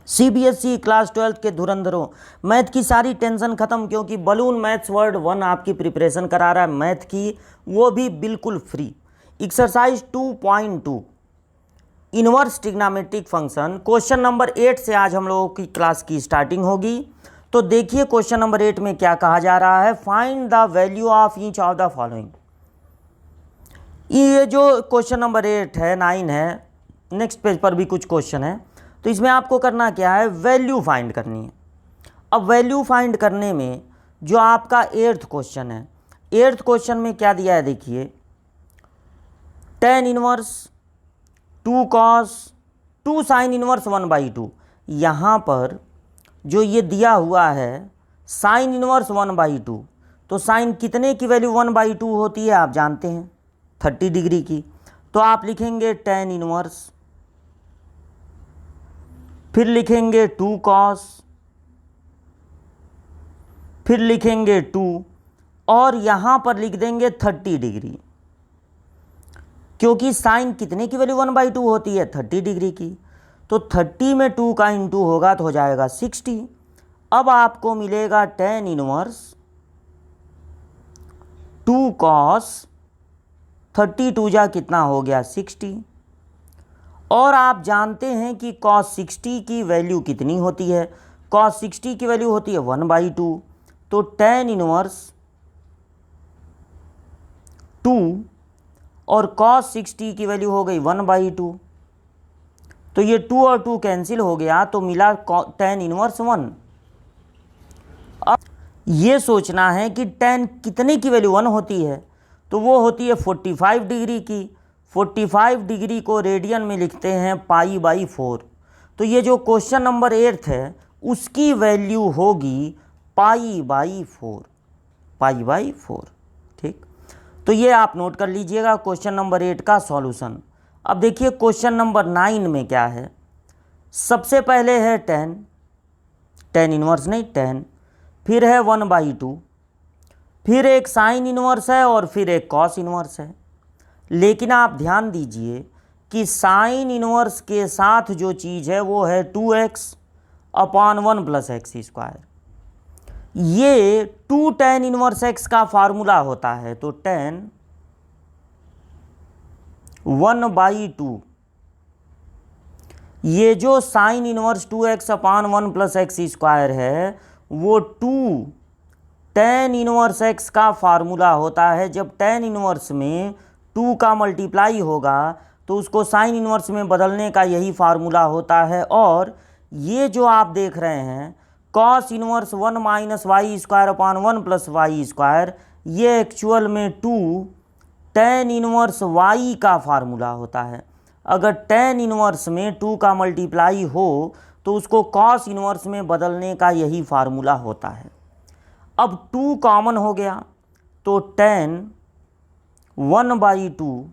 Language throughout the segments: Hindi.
सीबीएसई क्लास 12th के धुरंधरों, मैथ की सारी टेंशन खत्म, क्योंकि बलून मैथ्स वर्ड 1 आपकी प्रिपरेशन करा रहा है मैथ की, वो भी बिल्कुल free. Exercise 2.2 inverse trigonometric function, question number 8 से आज हम लोगों की क्लास की स्टार्टिंग होगी। तो देखिए क्वेश्चन नंबर 8 में क्या कहा जा रहा है, find the value of each of the following. ये जो क्वेश्चन नंबर 8 है 9 है, नेक्स्ट पेज पर भी कुछ क्वेश्चन है, तो इसमें आपको करना क्या है, वैल्यू फाइंड करनी है। अब वैल्यू फाइंड करने में जो आपका 8th क्वेश्चन है, 8th क्वेश्चन में क्या दिया है देखिए, tan inverse 2 cos 2 sin inverse 1/2। यहाँ पर जो ये दिया हुआ है sin इनवर्स 1/2, तो साइन कितने की वैल्यू 1/2 होती है आप जानते हैं, 30 डिग्री की। तो आप लिखेंगे tan इनवर्स, फिर लिखेंगे 2 cos, फिर लिखेंगे 2 और यहाँ पर लिख देंगे 30 डिग्री, क्योंकि साइन कितने की वैल्यू 1/2 होती है, 30 डिग्री की। तो 30 में 2 का इंटू होगा तो हो जाएगा 60। अब आपको मिलेगा tan इनवर्स 2 cos 32 जा कितना हो गया 60। और आप जानते हैं कि cos 60 की वैल्यू कितनी होती है, cos 60 की वैल्यू होती है 1/2। तो tan इनवर्स 2 और cos 60 की वैल्यू हो गई 1/2, तो ये 2 और 2 कैंसिल हो गया, तो मिला tan इनवर्स 1। अब ये सोचना है कि tan कितने की वैल्यू 1 होती है, तो वो होती है 45 डिग्री की। 45 डिग्री को रेडियन में लिखते हैं π/4। तो ये जो क्वेश्चन नंबर 8 है उसकी वैल्यू होगी π/4, π/4। ठीक, तो ये आप नोट कर लीजिएगा क्वेश्चन नंबर 8 का सॉल्यूशन। अब देखिए क्वेश्चन नंबर 9 में क्या है, सबसे पहले है tan इनवर्स नहीं tan, फिर है 1/2, फिर एक साइन इनवर्स है और फिर एक कॉस इनवर्स है। लेकिन आप ध्यान दीजिए कि साइन इनवर्स के साथ जो चीज़ है वो है 2x/1 + x²। ये 2 tan इनवर्स x का फार्मूला होता है, तो tan 1/2, ये जो साइन इनवर्स 2x/1 + x² है वो 2 tan इनवर्स x का फार्मूला होता है। जब tan इनवर्स में 2 का मल्टीप्लाई होगा तो उसको साइन इनवर्स में बदलने का यही फार्मूला होता है। और ये जो आप देख रहे हैं cos इनवर्स 1 - y² + 1 + y², ये एक्चुअल में 2 tan इनवर्स y का फार्मूला होता है। अगर tan इनवर्स में 2 का मल्टीप्लाई हो तो उसको cos इनवर्स में बदलने का यही फार्मूला होता है। अब 2 कॉमन हो गया तो tan 1/2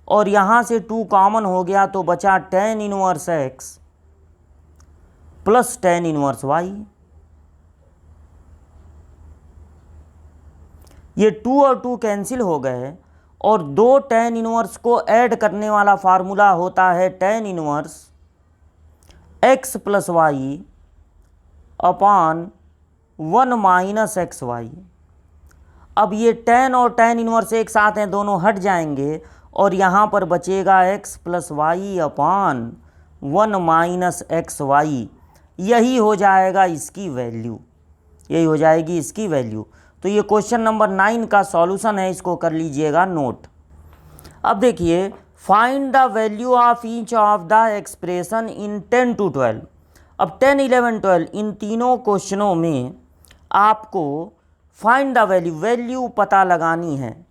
और यहाँ से 2 कॉमन हो गया तो बचा tan inverse x plus tan inverse y। ये 2 और 2 कैंसिल हो गए और 2 tan इनवर्स को ऐड करने वाला फार्मूला होता है tan inverse x + y/1 - xy। अब ये tan और tan इनवर्स एक साथ हैं, दोनों हट जाएंगे और यहाँ पर बचेगा x + y/1 - xy। यही हो जाएगा इसकी वैल्यू, यही हो जाएगी इसकी वैल्यू। तो ये क्वेश्चन नंबर 9 का सॉल्यूशन है, इसको कर लीजिएगा नोट। अब देखिए, find the value of each of the expression in 10 to 12। अब 10, 11, 12 इन तीनों क्वेश्चनों में आपको फाइंड द वैल्यू पता लगानी है।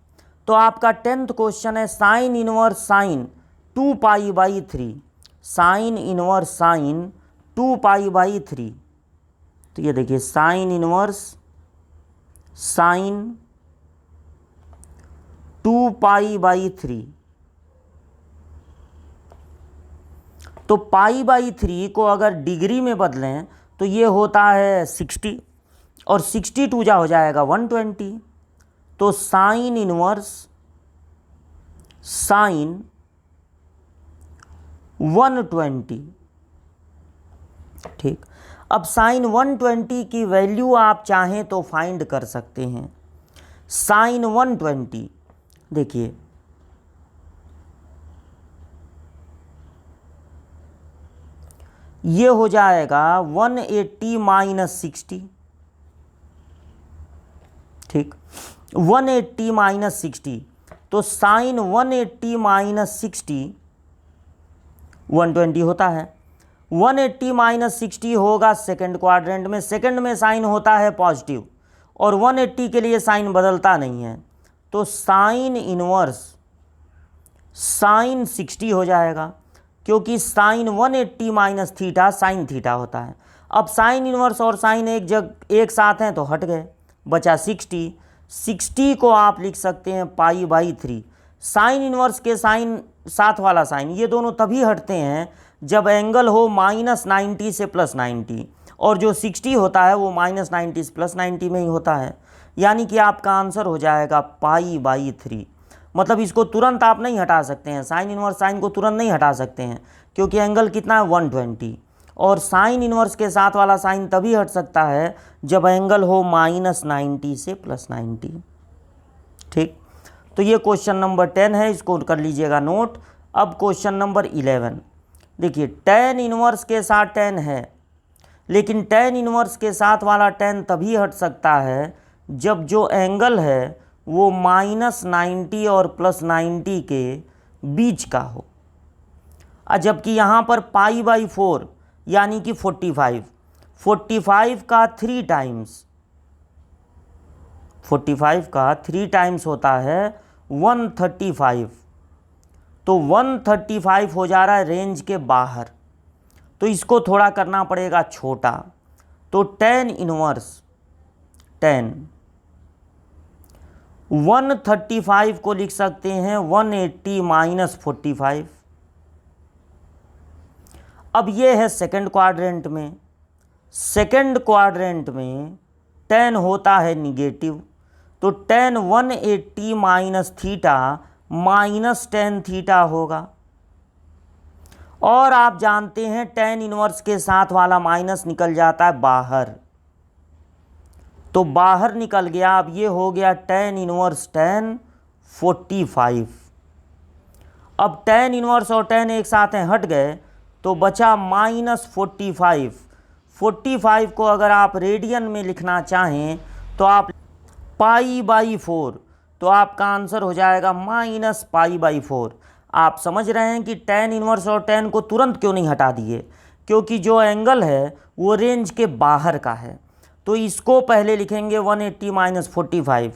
तो आपका 10th क्वेश्चन है sine inverse sine 2π/3, sine inverse sine 2π/3। तो ये देखिए साइन इनवर्स साइन 2π/3, तो π/3 को अगर डिग्री में बदलें तो ये होता है 60 और 62 जा हो जाएगा 120। तो साइन इनवर्स साइन 120 ठीक। अब साइन 120 की वैल्यू आप चाहें तो फाइंड कर सकते हैं। साइन 120 देखिए, ये हो जाएगा 180 माइनस 60। ठीक, 180 माइनस 60, तो साइन 180 माइनस 60 120 होता है। 180 माइनस 60 होगा सेकंड क्वाड्रेंट में, सेकंड में साइन होता है पॉजिटिव, और 180 के लिए साइन बदलता नहीं है, तो साइन इनवर्स साइन 60 हो जाएगा, क्योंकि sine 180 minus theta sine theta होता है। अब साइन इनवर्स और साइन एक साथ हैं तो हट गए, बचा 60। 60 को आप लिख सकते हैं पाई बाई 3। साइन इनवर्स के साइन साथ वाला साइन, ये दोनों तभी हटते हैं जब एंगल हो माइनस 90 से प्लस 90, और जो 60 होता है वो माइनस 90 से प्लस 90 में ही होता है। यानी कि आपका आंसर हो जाएगा पाई बाई 3। मतलब इसको तुरंत आप नहीं हटा सकते हैं, साइन इनवर्स साइन को तुरंत नहीं हटा सकते हैं, क्योंकि एंगल कितना है 120, और साइन इनवर्स के साथ वाला साइन तभी हट सकता है जब एंगल हो माइनस 90 से प्लस 90। ठीक, तो ये क्वेश्चन नंबर 10 है, इसको कर लीजिएगा नोट। अब क्वेश्चन नंबर 11 देखिए, tan इनवर्स के साथ tan है, लेकिन tan इनवर्स के साथ वाला tan तभी हट सकता है जब जो एंगल है वो माइनस 90 और प्लस 90 के बीच का हो, जबकि यहाँ पर पाई बाई 4 यानी कि 45 का 3 टाइम्स, 45 का 3 टाइम्स होता है 135, तो 135 हो जा रहा है रेंज के बाहर, तो इसको थोड़ा करना पड़ेगा छोटा। तो tan इनवर्स 135 को लिख सकते हैं 180 माइनस 45। अब ये है सेकंड क्वाड्रेंट में, सेकंड क्वाड्रेंट में tan होता है निगेटिव, तो tan 180 minus theta minus tan theta होगा। और आप जानते हैं tan इनवर्स के साथ वाला माइनस निकल जाता है बाहर, तो बाहर निकल गया। अब ये हो गया tan इनवर्स tan 45। अब tan इनवर्स और tan एक साथ हैं, हट गए, तो बचा माइनस 45। 45 को अगर आप रेडियन में लिखना चाहें तो आप पाई बाई 4, तो आपका आंसर हो जाएगा माइनस पाई बाई 4। आप समझ रहे हैं कि tan इनवर्स और tan को तुरंत क्यों नहीं हटा दिए, क्योंकि जो एंगल है वो रेंज के बाहर का है। तो इसको पहले लिखेंगे 180 minus 45,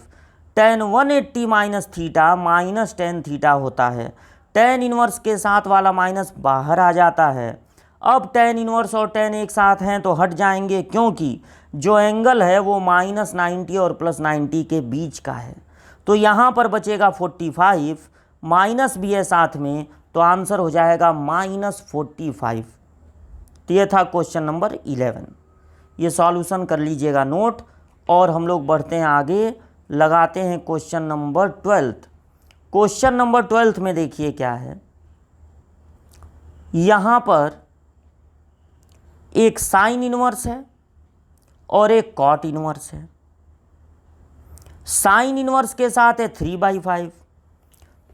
tan 180 minus theta minus tan theta होता है। tan इनवर्स के साथ वाला माइनस बाहर आ जाता है। अब tan इनवर्स और tan एक साथ हैं तो हट जाएंगे, क्योंकि जो एंगल है वो माइनस 90 और प्लस 90 के बीच का है। तो यहाँ पर बचेगा 45, माइनस भी है साथ में, तो आंसर हो जाएगा माइनस 45। तो ये था क्वेश्चन नंबर 11। ये सॉल्यूशन कर लीजिएगा नोट, और हम लोग बढ़ते हैं आगे, लगाते हैं क्वेश्चन नंबर 12। क्वेश्चन नंबर 12 में देखिए क्या है, यहाँ पर एक साइन इनवर्स है और एक कॉट इनवर्स है। साइन इनवर्स के साथ है 3/5।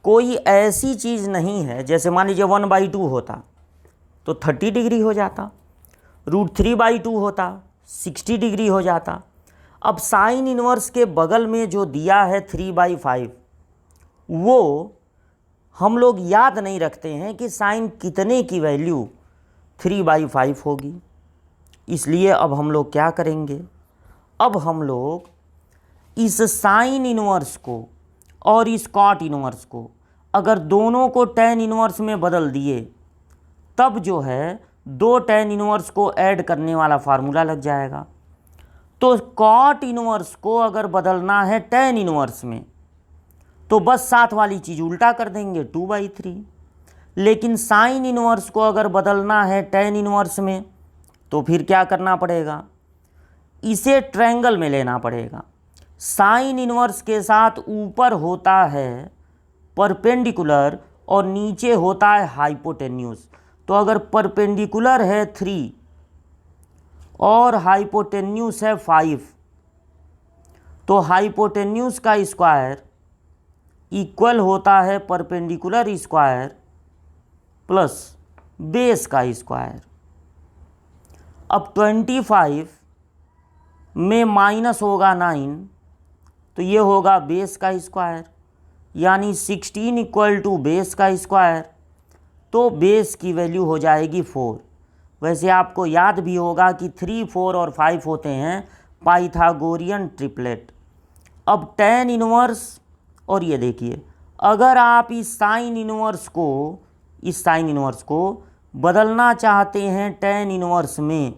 कोई ऐसी चीज़ नहीं है, जैसे मान लीजिए 1/2 होता तो 30 डिग्री हो जाता, √3/2 होता 60 डिग्री हो जाता। अब साइन इनवर्स के बगल में जो दिया है 3/5, वो हम लोग याद नहीं रखते हैं कि साइन कितने की वैल्यू 3/5 होगी। इसलिए अब हम लोग क्या करेंगे, अब हम लोग इस साइन इनवर्स को और इस कॉट इनवर्स को अगर दोनों को tan इनवर्स में बदल दिए, तब जो है दो tan इनवर्स को ऐड करने वाला फार्मूला लग जाएगा। तो कॉट इनवर्स को अगर बदलना है tan इनवर्स में, तो बस साथ वाली चीज़ उल्टा कर देंगे 2/3। लेकिन साइन इनवर्स को अगर बदलना है tan इनवर्स में, तो फिर क्या करना पड़ेगा, इसे ट्रायंगल में लेना पड़ेगा। साइन इनवर्स के साथ ऊपर होता है परपेंडिकुलर और नीचे होता है हाइपोटेन्यूज। तो अगर परपेंडिकुलर है 3 और हाइपोटेन्यूस है 5, तो हाइपोटेन्यूस का स्क्वायर इक्वल होता है परपेंडिकुलर स्क्वायर प्लस बेस का स्क्वायर। अब 25 में माइनस होगा 9, तो ये होगा बेस का स्क्वायर, यानी 16 इक्वल टू बेस का स्क्वायर, तो बेस की वैल्यू हो जाएगी 4। वैसे आपको याद भी होगा कि 3, 4 और 5 होते हैं पाइथागोरियन ट्रिपलेट। अब tan इनवर्स, और ये देखिए अगर आप इस साइन इनवर्स को बदलना चाहते हैं tan इनवर्स में,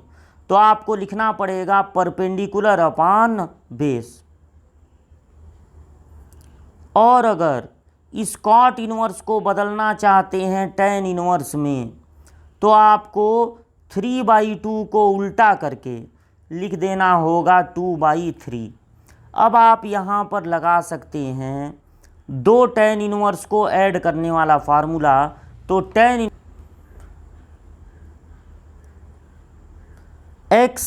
तो आपको लिखना पड़ेगा परपेंडिकुलर अपान बेस। और अगर इस कॉट इनवर्स को बदलना चाहते हैं tan इनवर्स में, तो आपको 3/2 को उल्टा करके लिख देना होगा 2/3। अब आप यहाँ पर लगा सकते हैं दो tan इनवर्स को ऐड करने वाला फार्मूला, तो tan x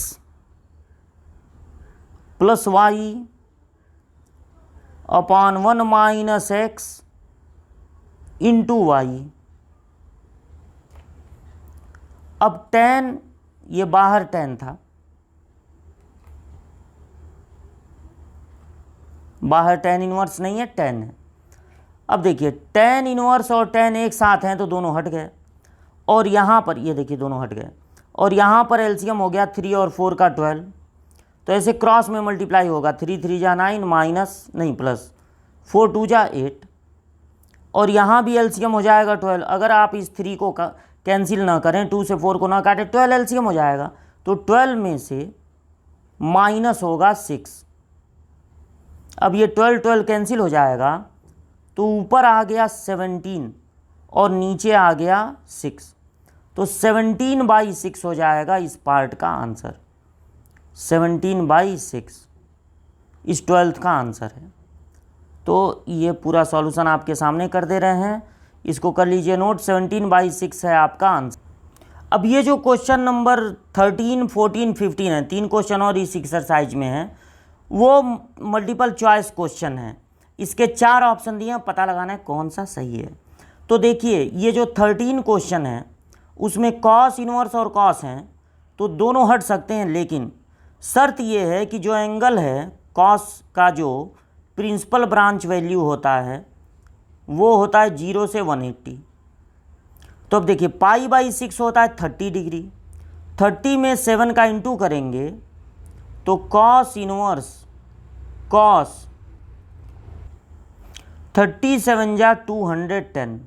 प्लस वाई अपान 1 माइनस एक्स इंटू वाई। अब tan, ये बाहर tan था, बाहर tan इनवर्स नहीं है, tan है। अब देखिए tan इनवर्स और tan एक साथ हैं तो दोनों हट गए, और यहाँ पर ये देखिए दोनों हट गए, और यहाँ पर एलसीएम हो गया 3 और 4 का 12, तो ऐसे क्रॉस में मल्टीप्लाई होगा 3 3 जा 9 माइनस नहीं प्लस 4 2 जा 8, और यहाँ भी एलसीएम हो जाएगा 12। अगर आप इस 3 को कैंसिल ना करें, 2 से 4 को ना काटें, 12 एलसीएम हो जाएगा, तो 12 में से माइनस होगा 6। अब ये 12 कैंसिल हो जाएगा, तो ऊपर आ गया 17 और नीचे आ गया 6, तो 17/6 हो जाएगा इस पार्ट का आंसर। 17/6 इस 12th का आंसर है। तो ये पूरा सॉल्यूशन आपके सामने कर दे रहे हैं, इसको कर लीजिए नोट, 17/6 है आपका आंसर। अब ये जो क्वेश्चन नंबर 13, 14, 15 है, 3 क्वेश्चन और इस एक्सरसाइज में है, वो मल्टीपल चॉइस क्वेश्चन है। इसके 4 ऑप्शन दिए हैं, पता लगाना है कौन सा सही है। तो देखिए ये जो 13 क्वेश्चन है उसमें कॉस इनवर्स और कॉस हैं, तो दोनों हट सकते हैं, लेकिन शर्त ये है कि जो एंगल है कॉस का, जो प्रिंसिपल ब्रांच वैल्यू होता है वो होता है 0 से 180। तो अब देखिए π/6 होता है 30 डिग्री, 30 में 7 का इंटू करेंगे तो कॉस इनवर्स कॉस 37 जा 210।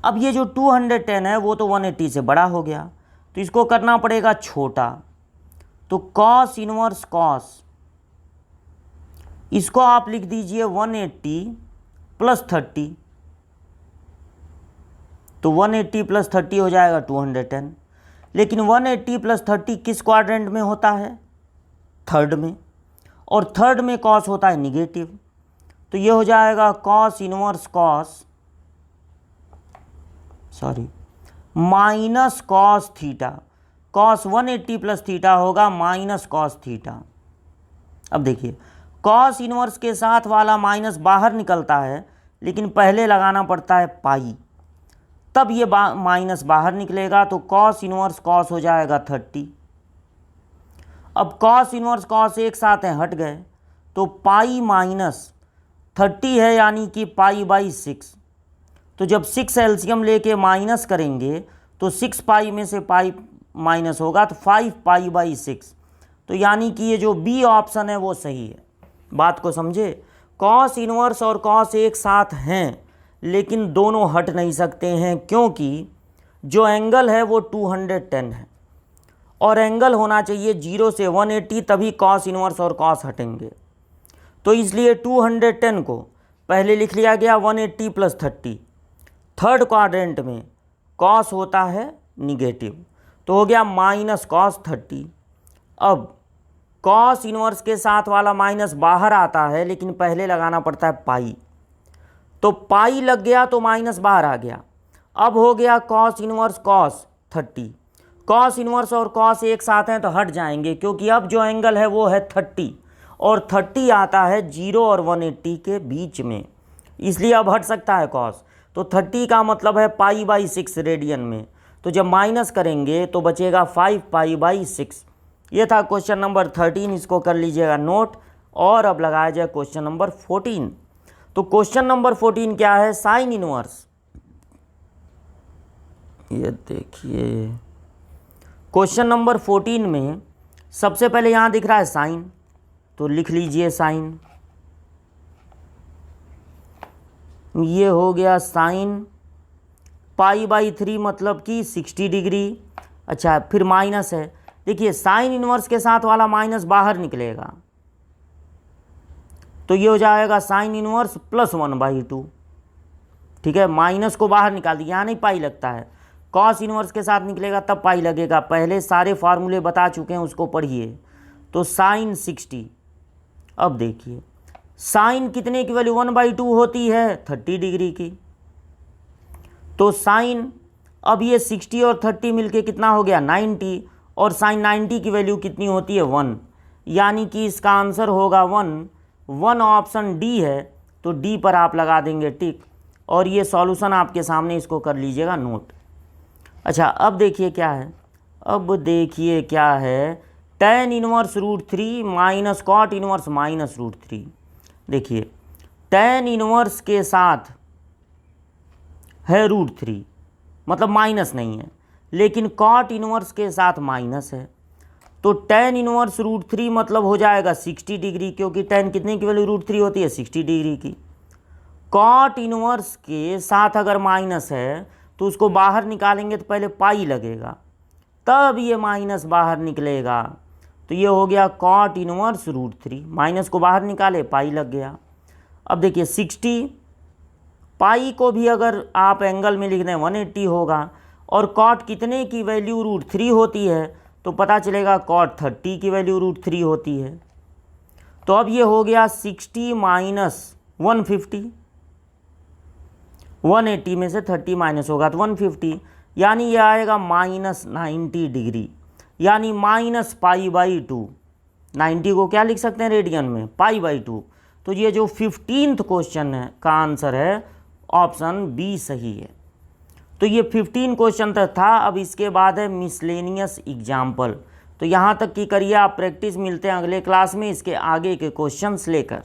अब ये जो 210 है वो तो 180 से बड़ा हो गया, तो इसको करना पड़ेगा छोटा, तो कॉस इनवर्स कॉस, इसको आप लिख दीजिए 180 प्लस 30, तो 180 प्लस 30 हो जाएगा 210। लेकिन 180 प्लस 30 किस क्वाड्रेंट में होता है? थर्ड में, और थर्ड में कॉस होता है निगेटिव, तो ये हो जाएगा cos inverse cos minus cos theta. Cos 180 plus theta होगा माइनस कॉस थीटा। अब देखिए कॉस इनवर्स के साथ वाला माइनस बाहर निकलता है, लेकिन पहले लगाना पड़ता है पाई, तब ये माइनस बाहर निकलेगा, तो कॉस इनवर्स कॉस हो जाएगा 30। अब कॉस इनवर्स कॉस एक साथ हैं, हट गए, तो पाई माइनस 30 है, यानी कि π/6। तो जब 6 एलसीएम लेके माइनस करेंगे तो 6 पाई में से पाई माइनस होगा, तो 5 π/6। तो यानी कि ये जो बी ऑप्शन है वो सही है। बात को समझे, कॉस इनवर्स और कॉस एक साथ हैं, लेकिन दोनों हट नहीं सकते हैं, क्योंकि जो एंगल है वो 210 है, और एंगल होना चाहिए 0 से 180, तभी कॉस इनवर्स और कॉस हटेंगे। तो इसलिए 210 को पहले लिख लिया गया 180 प्लस 30। थर्ड क्वाड्रेंट में कॉस होता है निगेटिव, तो हो गया माइनस कॉस 30। अब कॉस इनवर्स के साथ वाला माइनस बाहर आता है, लेकिन पहले लगाना पड़ता है पाई, तो पाई लग गया तो माइनस बाहर आ गया। अब हो गया cos inverse cos 30, cos inverse और कॉस एक साथ हैं तो हट जाएंगे, क्योंकि अब जो एंगल है वो है 30 और 30 आता है 0 और 180 के बीच में, इसलिए अब हट सकता है कॉस। तो 30 का मतलब है π/6 रेडियन में, तो जब माइनस करेंगे तो बचेगा 5π/6। ये था क्वेश्चन नंबर 13, इसको कर लीजिएगा नोट। और अब लगाया जाए क्वेश्चन नंबर 14। तो क्वेश्चन नंबर 14 क्या है, साइन इनवर्स। ये देखिए क्वेश्चन नंबर 14 में सबसे पहले यहाँ दिख रहा है साइन, तो लिख लीजिए साइन। ये हो गया साइन π/3 मतलब कि 60 डिग्री। अच्छा, फिर माइनस है, देखिए साइन इनवर्स के साथ वाला माइनस बाहर निकलेगा, तो ये हो जाएगा साइन इनवर्स +1/2। ठीक है, माइनस को बाहर निकाल दिया, यहाँ नहीं पाई लगता है, कॉस इनवर्स के साथ निकलेगा तब पाई लगेगा। पहले सारे फार्मूले बता चुके हैं, उसको पढ़िए। तो साइन 60, अब देखिए साइन कितने की वैल्यू 1/2 होती है, 30 डिग्री की। तो साइन, अब ये 60 और 30 मिलके कितना हो गया 90, और साइन 90 की वैल्यू कितनी होती है 1, यानी कि इसका आंसर होगा 1 ऑप्शन डी है। तो डी पर आप लगा देंगे टिक, और ये सॉल्यूशन आपके सामने, इसको कर लीजिएगा नोट। अच्छा, अब देखिए क्या है, tan inverse √3 minus cot inverse -√3। देखिए tan इनवर्स के साथ है √3, मतलब माइनस नहीं है, लेकिन कॉट इनवर्स के साथ माइनस है। तो tan इनवर्स √3 मतलब हो जाएगा 60 डिग्री, क्योंकि tan कितने की वैल्यू √3 होती है, 60 डिग्री की। कॉट इनवर्स के साथ अगर माइनस है तो उसको बाहर निकालेंगे तो पहले पाई लगेगा, तब ये माइनस बाहर निकलेगा। तो ये हो गया कॉट इनवर्स √3, माइनस को बाहर निकाले पाई लग गया। अब देखिए 60, पाई को भी अगर आप एंगल में लिख दें 180 होगा, और कॉट कितने की वैल्यू √3 होती है, तो पता चलेगा कॉट 30 की वैल्यू √3 होती है। तो अब ये हो गया 60 माइनस 150, 180 में से 30 माइनस होगा तो 150, यानी ये आएगा -90 डिग्री, यानी -π/2। 90 को क्या लिख सकते हैं रेडियन में, π/2। तो ये जो 15th क्वेश्चन है का आंसर है ऑप्शन बी सही है। तो ये 15 क्वेश्चन तक था। अब इसके बाद है मिसलेनियस एग्जाम्पल। तो यहाँ तक की करिए आप प्रैक्टिस, मिलते हैं अगले क्लास में इसके आगे के क्वेश्चंस लेकर।